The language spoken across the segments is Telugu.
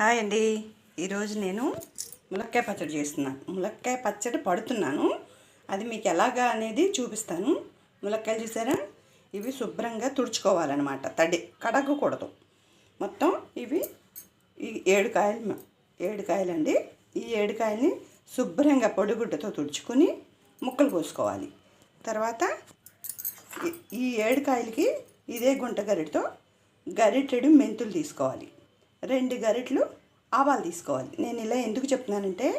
హాయ్ అండి. ఈరోజు నేను ములక్కాయ పచ్చడి చేస్తున్నాను. ములక్కాయ పచ్చడి పడుతున్నాను. అది మీకు ఎలాగా అనేది చూపిస్తాను. ములక్కాయలు చూసారా, ఇవి శుభ్రంగా తుడుచుకోవాలన్నమాట. తడి కడగకూడదు. మొత్తం ఇవి ఈ 7 కాయలండి. ఈ 7 కాయల్ని శుభ్రంగా పొడిగుడ్డతో తుడుచుకొని ముక్కలు కోసుకోవాలి. తర్వాత ఈ 7 కాయలకి ఇదే గుంట గరిటతో గరిటెడు మెంతులు తీసుకోవాలి. 2 గరిటెలు ఆవాలు తీసుకోవాలి. నేను ఇలా ఎందుకు చెప్తున్నానంటే,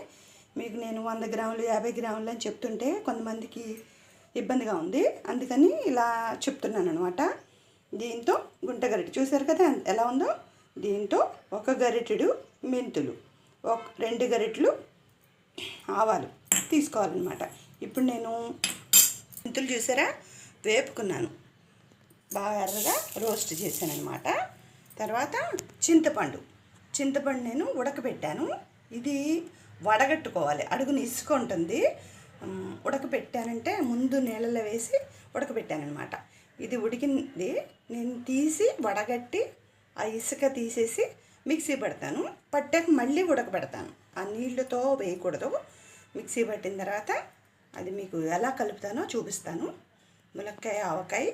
మీకు నేను 100 గ్రాములు 50 గ్రాములు అని చెప్తుంటే కొంతమందికి ఇబ్బందిగా ఉంది, అందుకని ఇలా చెప్తున్నాను అనమాట. దీంతో గుంట గరిటె చూసారు కదా ఎలా ఉందో. దీంతో 1 గరిటెడు మెంతులు, 2 గరిటెలు ఆవాలు తీసుకోవాలన్నమాట. ఇప్పుడు నేను మెంతులు చూసారా వేపుకున్నాను, బాగా ఎర్రగా రోస్ట్ చేశాను అనమాట. తర్వాత చింతపండు నేను ఉడకబెట్టాను. ఇది వడగట్టుకోవాలి, అడుగుని ఇసుక ఉంటుంది. ఉడకబెట్టానంటే ముందు నీళ్ళలో వేసి ఉడకబెట్టాను అనమాట. ఇది ఉడికింది, నేను తీసి వడగట్టి ఆ ఇసుక తీసేసి మిక్సీ పడతాను. పట్టాక మళ్ళీ ఉడకబెడతాను. ఆ నీళ్ళతో వేయకూడదు. మిక్సీ పట్టిన తర్వాత అది మీకు ఎలా కలుపుతానో చూపిస్తాను. ములక్కాయ ఆవకాయ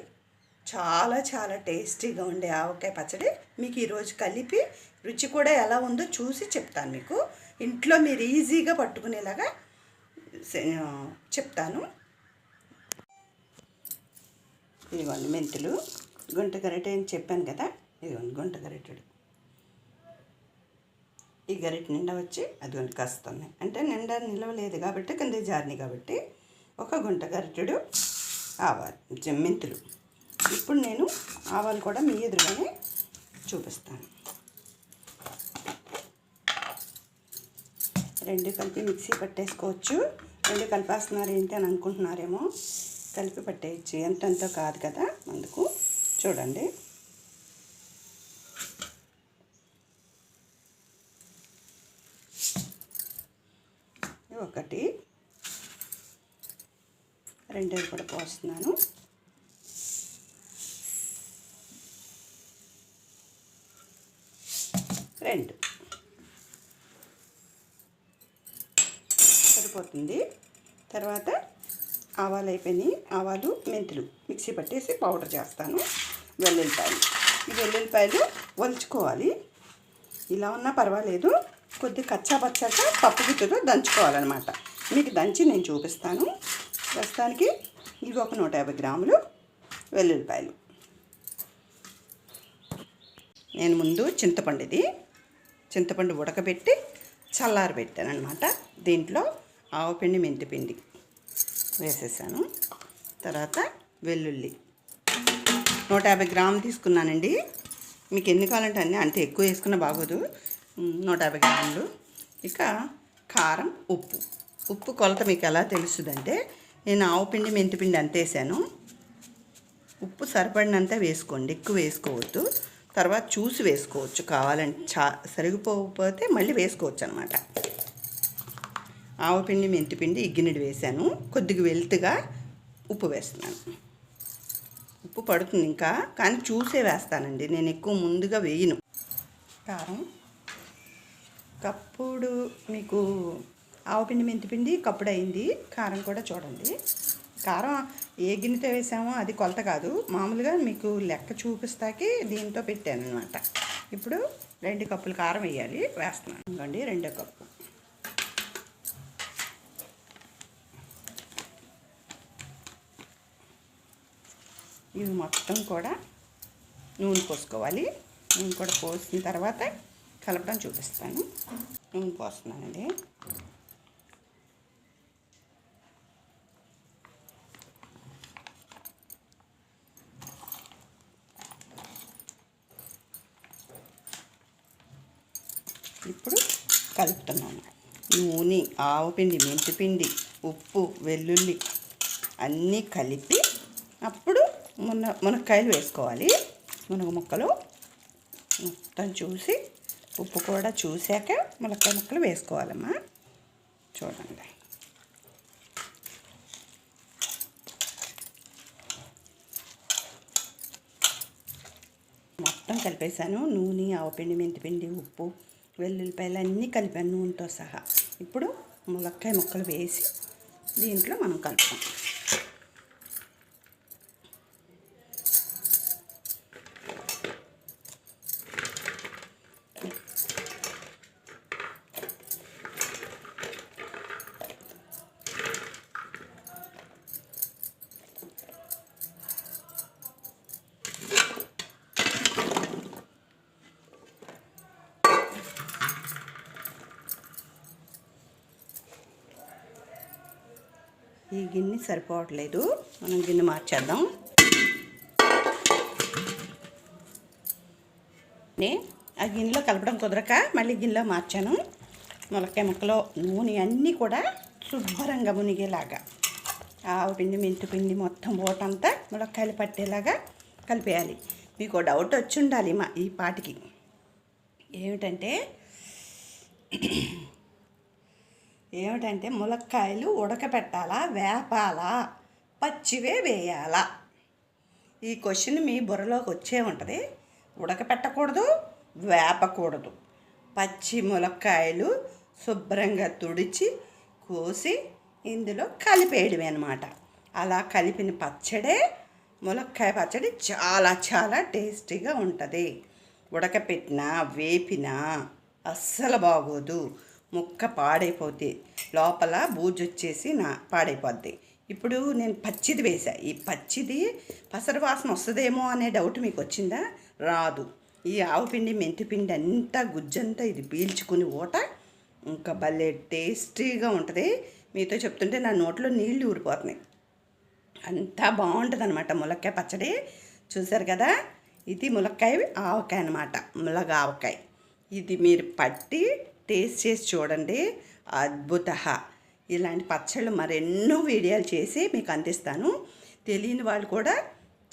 చాలా చాలా టేస్టీగా ఉండే ఆవకాయ పచ్చడి మీకు ఈరోజు కలిపి రుచి కూడా ఎలా ఉందో చూసి చెప్తాను. మీకు ఇంట్లో మీరు ఈజీగా పట్టుకునేలాగా చెప్తాను. ఇదిగోండి మెంతులు, గుంట గరిటె అని చెప్పాను కదా, ఇదిగోండి గుంట గరిటెడు. ఈ గరిటె నిండా వచ్చి అదిగోండి కాస్తున్నాయి, అంటే నిండా నిలవలేదు కాబట్టి కింద జారినాయి కాబట్టి 1 గుంట గరిటెడు ఆవాలు మెంతులు. ఇప్పుడు నేను ఆవాలు కూడా మీ ఎదురుగానే చూపిస్తాను. 2 కలిపి మిక్సీ పట్టేసుకోవచ్చు. 2 కలిపేస్తున్నారు ఏంటి అని అనుకుంటున్నారేమో, కలిపి పట్టేయచ్చు. ఎంతెంతో కాదు కదా, అందుకు చూడండి. ఒకటి 2 కూడా పోస్తున్నాను. 2 సరిపోతుంది. తర్వాత ఆవాలు అయిపోయినాయి. ఆవాలు మెంతులు మిక్సీ పట్టేసి పౌడర్ చేస్తాను. వెల్లుల్లిపాయలు, ఈ వెల్లుల్లిపాయలు వలుచుకోవాలి. ఇలా ఉన్నా పర్వాలేదు, కొద్దిగా కచ్చాపచ్చాక పప్పు గుత్తుతో దంచుకోవాలన్నమాట. మీకు దంచి నేను చూపిస్తాను. ప్రస్తుతానికి ఇవి 150 గ్రాములు వెల్లుల్లిపాయలు. నేను ముందు చింతపండు ఉడకబెట్టి చల్లారబెట్టాను అనమాట. దీంట్లో ఆవపిండి మెంతిపిండి వేసేసాను. తర్వాత వెల్లుల్లి 150 గ్రాములు తీసుకున్నానండి. మీకు ఎన్ని కావాలంటే అన్నీ, అంతే ఎక్కువ వేసుకున్న బాగోదు. 150 గ్రాములు. ఇక కారం, ఉప్పు కొలత మీకు ఎలా తెలుస్తుందంటే, నేను ఆవపిండి మెంతిపిండి అంత వేసాను. ఉప్పు సరిపడినంత వేసుకోండి, ఎక్కువ వేసుకోవద్దు. తర్వాత చూసి వేసుకోవచ్చు, కావాలంటే సరిగిపోకపోతే మళ్ళీ వేసుకోవచ్చు అనమాట. ఆవపిండి మెంతిపిండి ఈ గిన్నెడు వేసాను. కొద్దిగా వెల్తుగా ఉప్పు వేస్తున్నాను. ఉప్పు పడుతుంది ఇంకా, కానీ చూసే వేస్తానండి, నేను ఎక్కువ ముందుగా వేయను. కారం కప్పుడు, మీకు ఆవపిండి మెంతిపిండి కప్పుడు అయింది. కారం కూడా చూడండి. కారం ఏ గిన్నెతో వేసామో అది కొలత కాదు, మామూలుగా మీకు లెక్క చూపిస్తాకి దీంతో పెట్టాను అనమాట. ఇప్పుడు 2 కప్పులు కారం వేయాలి, వేస్తున్నాను. ఇవ్వండి 2 కప్పు. ఇవి మొత్తం కూడా నూనె పోసుకోవాలి. నూనె కూడా పోసిన తర్వాత కలపడం చూపిస్తాను. నూనె పోస్తున్నానండి. ఇప్పుడు కలుపుతున్నాను. నూనె, ఆవపిండి, మెంతిపిండి, ఉప్పు, వెల్లుల్లి అన్నీ కలిపి అప్పుడు మునక్కాయలు వేసుకోవాలి. మునగ ముక్కలు మొత్తం చూసి, ఉప్పు కూడా చూశాక మునక్కాయ ముక్కలు వేసుకోవాలమ్మా. చూడండి, మొత్తం కలిపేసాను. నూనె, ఆవపిండి, మెంతిపిండి, ఉప్పు వెల్లుల్లిపాయలు అన్నీ కలిపాను నూనెతో సహా. ఇప్పుడు ములక్కాయ ముక్కలు వేసి దీంట్లో మనం కలుపుతాం. ఈ గిన్నె సరిపోవట్లేదు, మనం గిన్నె మార్చేద్దాం. ఆ గిన్నెలో కలపడం కుదరక మళ్ళీ గిన్నెలో మార్చాను. ములక్కాయ ముక్కలో నూనె అన్నీ కూడా శుభ్రంగా మునిగేలాగా ఆవపిండి మెంతిపిండి మొత్తం ఓటంతా ములక్కాయలు పట్టేలాగా కలిపేయాలి. మీకు డౌట్ వచ్చి ఉండాలి ఈ పాటికి, ఏమిటంటే ములక్కాయలు ఉడకపెట్టాలా, వేపాలా, పచ్చివే వేయాలా? ఈ క్వశ్చన్ మీ బుర్రలోకి వచ్చే ఉంటుంది. ఉడకపెట్టకూడదు, వేపకూడదు. పచ్చి ములక్కాయలు శుభ్రంగా తుడిచి కోసి ఇందులో కలిపేయడమే అన్నమాట. అలా కలిపిన పచ్చడే ములక్కాయ పచ్చడి చాలా చాలా టేస్టీగా ఉంటుంది. ఉడకపెట్టినా వేపినా అస్సలు బాగోదు, ముక్క పాడైపోద్ది, లోపల బూజు వచ్చేసి పాడైపోద్ది. ఇప్పుడు నేను పచ్చిది వేసా. ఈ పచ్చిది పసరు వాసన వస్తుందేమో అనే డౌట్ మీకు వచ్చిందా? రాదు. ఈ ఆవుపిండి మెంతిపిండి అంతా గుజ్జంతా ఇది పీల్చుకుని ఇంకా భలే టేస్టీగా ఉంటుంది. మీతో చెప్తుంటే నా నోట్లో నీళ్ళు ఊరిపోతున్నాయి, అంతా బాగుంటుంది అనమాట ములక్కాయ పచ్చడి. చూసారు కదా, ఇది ములక్కాయ ఆవకాయ అనమాట, ములగ ఆవకాయ. ఇది మీరు పట్టి టేస్ట్ చేసి చూడండి, అద్భుత. ఇలాంటి పచ్చళ్ళు మరెన్నో వీడియోలు చేసి మీకు అందిస్తాను. తెలియని వాళ్ళు కూడా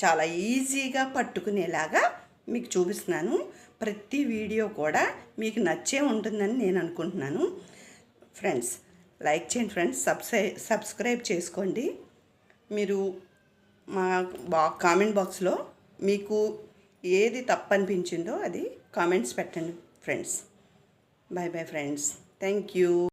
చాలా ఈజీగా పట్టుకునేలాగా మీకు చూపిస్తున్నాను. ప్రతి వీడియో కూడా మీకు నచ్చే ఉంటుందని నేను అనుకుంటున్నాను. ఫ్రెండ్స్ లైక్ చేయండి, ఫ్రెండ్స్ సబ్స్క్రైబ్ చేసుకోండి. మీరు మా కామెంట్ బాక్స్లో మీకు ఏది తప్పు అనిపించిందో అది కామెంట్స్ పెట్టండి friends. Bye bye friends. Thank you.